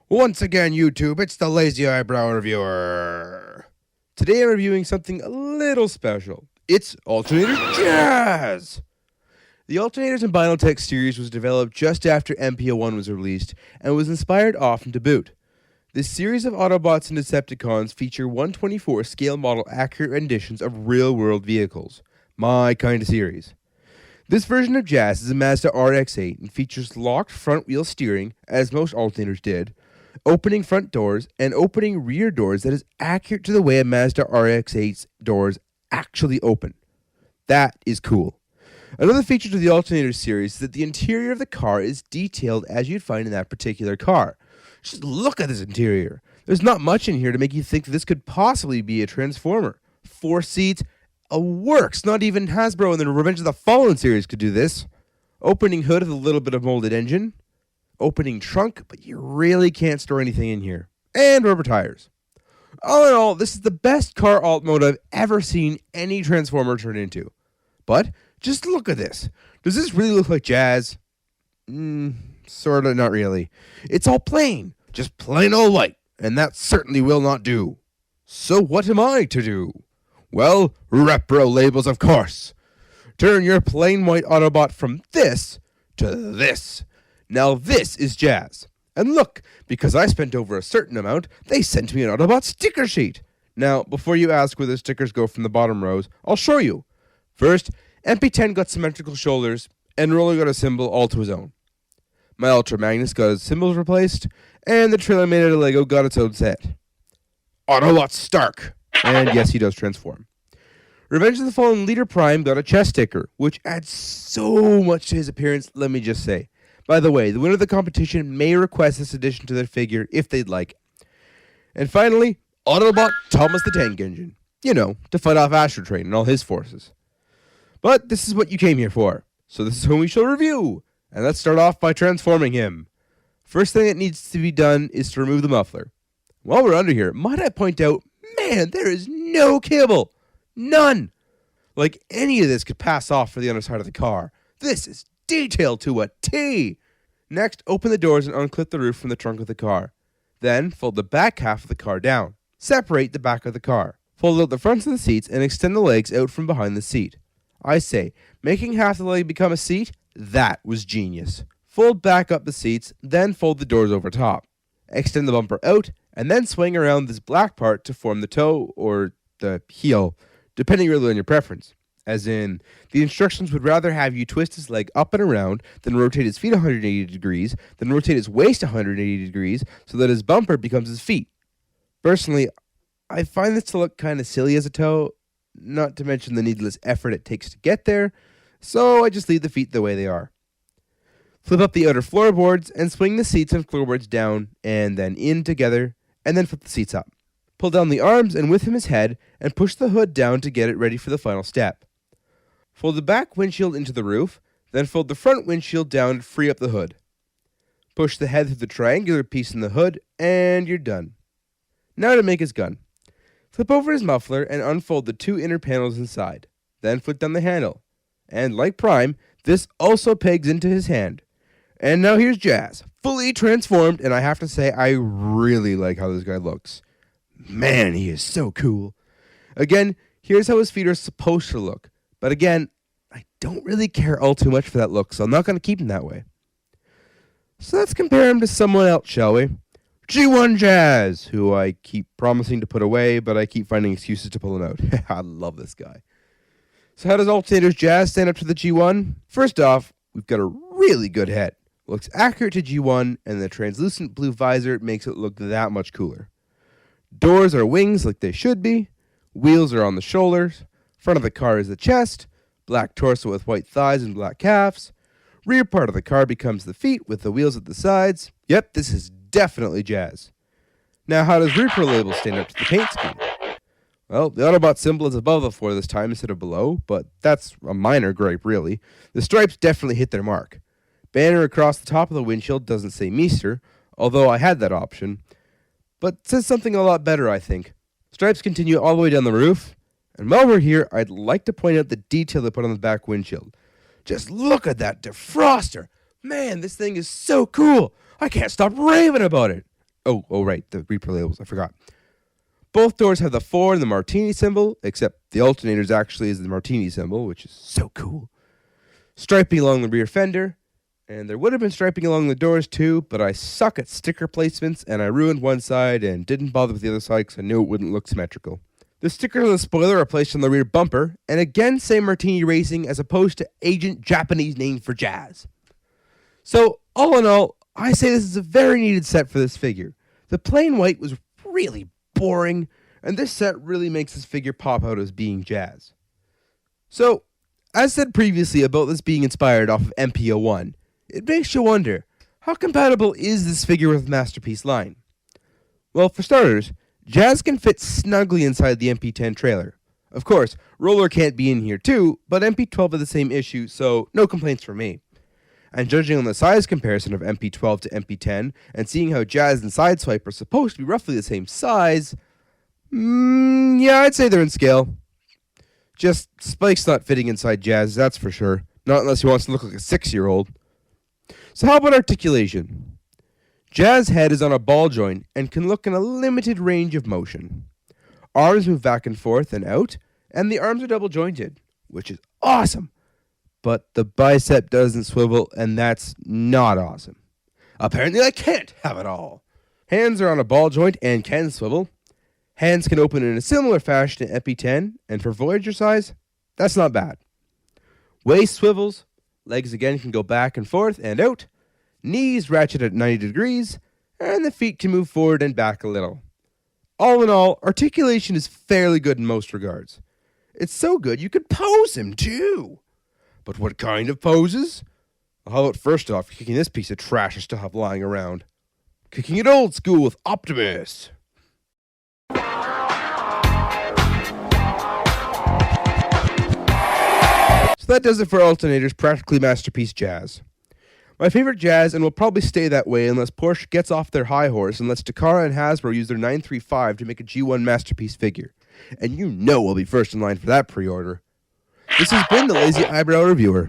Once again, YouTube, it's the Lazy Eyebrow Reviewer. Today I'm reviewing something a little special. It's Alternators Jazz! The Alternators and Binaltech series was developed just after MPO1 was released and was inspired often to boot. This series of Autobots and Decepticons feature 1/24 scale model accurate renditions of real-world vehicles. My kind of series. This version of Jazz is a Mazda RX-8 and features locked front wheel steering, as most alternators did, opening front doors, and opening rear doors that is accurate to the way a Mazda RX-8's doors actually open. That is cool. Another feature to the Alternators series is that the interior of the car is detailed as you'd find in that particular car. Just look at this interior. There's not much in here to make you think that this could possibly be a Transformer. 4 seats, a works. Not even Hasbro in the Revenge of the Fallen series could do this. Opening hood with a little bit of molded engine. Opening trunk, but you really can't store anything in here. And rubber tires. All in all, this is the best car alt mode I've ever seen any Transformer turn into. But just look at this. Does this really look like Jazz? Sorta, not really. It's all plain. Just plain old white. And that certainly will not do. So what am I to do? Well, Reprolabels, of course. Turn your plain white Autobot from this to this. Now this is Jazz. And look, because I spent over a certain amount, they sent me an Autobot sticker sheet. Now, before you ask where the stickers go from the bottom rows, I'll show you. First, MP10 got symmetrical shoulders, and Roller got a symbol all to his own. My Ultra Magnus got his symbols replaced, and the trailer made out of Lego got its own set. Autobot Stark. And yes, he does transform. Revenge of the Fallen Leader Prime got a chest sticker, which adds so much to his appearance, let me just say. By the way, the winner of the competition may request this addition to their figure if they'd like. And finally, Autobot Thomas the Tank Engine. You know, to fight off Astro Train and all his forces. But this is what you came here for, so this is whom we shall review. And let's start off by transforming him. First thing that needs to be done is to remove the muffler. While we're under here, might I point out, man, there is no cable. None. Like any of this could pass off for the underside of the car. This is detailed to a T. Next, open the doors and unclip the roof from the trunk of the car. Then, fold the back half of the car down. Separate the back of the car. Fold out the fronts of the seats and extend the legs out from behind the seat. I say, making half the leg become a seat? That was genius. Fold back up the seats, then fold the doors over top. Extend the bumper out, and then swing around this black part to form the toe or the heel, depending really on your preference. As in, the instructions would rather have you twist his leg up and around, then rotate his feet 180 degrees, then rotate his waist 180 degrees, so that his bumper becomes his feet. Personally, I find this to look kind of silly as a toe, not to mention the needless effort it takes to get there, so I just leave the feet the way they are. Flip up the outer floorboards and swing the seats and floorboards down and then in together, and then flip the seats up. Pull down the arms and with him his head, and push the hood down to get it ready for the final step. Fold the back windshield into the roof, then fold the front windshield down to free up the hood. Push the head through the triangular piece in the hood, and you're done. Now to make his gun. Flip over his muffler and unfold the 2 inner panels inside. Then flip down the handle. And like Prime, this also pegs into his hand. And now here's Jazz, fully transformed, and I have to say I really like how this guy looks. Man, he is so cool. Again, here's how his feet are supposed to look. But again, I don't really care all too much for that look, so I'm not going to keep him that way. So let's compare him to someone else, shall we? G1 Jazz, who I keep promising to put away, but I keep finding excuses to pull him out. I love this guy. So how does Alternators Jazz stand up to the G1? First off, we've got a really good head. Looks accurate to G1, and the translucent blue visor makes it look that much cooler. Doors are wings like they should be. Wheels are on the shoulders. Front of the car is the chest. Black torso with white thighs and black calves. Rear part of the car becomes the feet with the wheels at the sides. Yep, this is definitely Jazz. Now, how does Reprolabels stand up to the paint scheme? Well, the Autobot symbol is above the floor this time instead of below, but that's a minor gripe, really. The stripes definitely hit their mark. Banner across the top of the windshield doesn't say Meester, although I had that option, but says something a lot better, I think. Stripes continue all the way down the roof, and while we're here, I'd like to point out the detail they put on the back windshield. Just look at that defroster! Man, this thing is so cool! I can't stop raving about it! Oh, right, the Reprolabels, I forgot. Both doors have the 4 and the martini symbol, except the Alternators actually is the martini symbol, which is so cool. Striping along the rear fender, and there would have been striping along the doors too, but I suck at sticker placements, and I ruined one side and didn't bother with the other side because I knew it wouldn't look symmetrical. The stickers on the spoiler are placed on the rear bumper, and again say Martini Racing as opposed to Agent Japanese name for jazz. So, all in all, I say this is a very needed set for this figure. The plain white was really boring, and this set really makes this figure pop out as being jazz. So, as said previously about this being inspired off of MP01, it makes you wonder, how compatible is this figure with Masterpiece line? Well, for starters, Jazz can fit snugly inside the MP10 trailer. Of course, Roller can't be in here too, but MP12 had the same issue, so no complaints from me. And judging on the size comparison of MP12 to MP10, and seeing how Jazz and Sideswipe are supposed to be roughly the same size, yeah, I'd say they're in scale. Just Spike's not fitting inside Jazz, that's for sure. Not unless he wants to look like a 6-year-old. So how about articulation? Jazz's head is on a ball joint and can look in a limited range of motion. Arms move back and forth and out, and the arms are double jointed, which is awesome. But the bicep doesn't swivel, and that's not awesome. Apparently I can't have it all. Hands are on a ball joint and can swivel. Hands can open in a similar fashion to MP10, and for Voyager size, that's not bad. Waist swivels, legs again can go back and forth and out, knees ratchet at 90 degrees, and the feet can move forward and back a little. All in all, articulation is fairly good in most regards. It's so good you could pose him too. But what kind of poses? How about first off, kicking this piece of trash I still have lying around? Kicking it old school with Optimus. So that does it for Alternators, practically Masterpiece Jazz. My favorite Jazz, and will probably stay that way unless Porsche gets off their high horse and lets Takara and Hasbro use their 935 to make a G1 Masterpiece figure. And you know we'll be first in line for that pre-order. This has been the Lazy Eyebrow Reviewer.